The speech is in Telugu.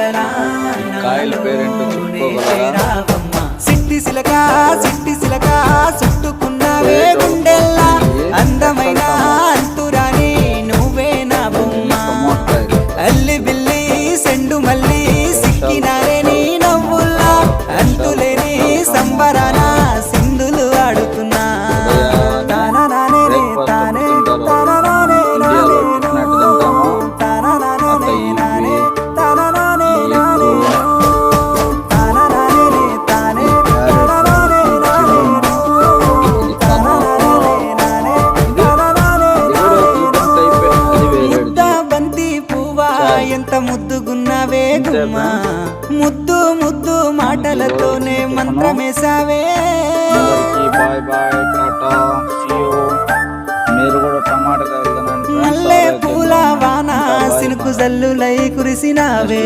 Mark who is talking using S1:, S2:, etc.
S1: కాయల పేరేంటో చెప్పుకోగలరా?
S2: సిట్టి సిలక చుట్టుకున్నావే గుండెల్లా అందమైన అంతురాని నువ్వే నా బొమ్మ అల్లి బిల్లి సెండు మల్లి సిక్కినారే నీ నవ్వుల్లా అంతులేని సంబరాన సింధులు ఆడుతున్నా తాననానే రే తానే తాననానే నానే తాననానే నానే తాననానే నానే తాననానే రే తానే తాననానే నానే తాననానే నానే తాననానే ముద్ద బంతి పువ్వా ఎంత ముద్దుగున్నావే గుమ్మ ముద్దు ముద్దు మాటలతోనే మంత్రమేసావే
S1: bye bye tata see you. మీరు కూడా టమాటా
S2: మల్లె పూల వాన సినుకు జల్లులై కురిసినావే.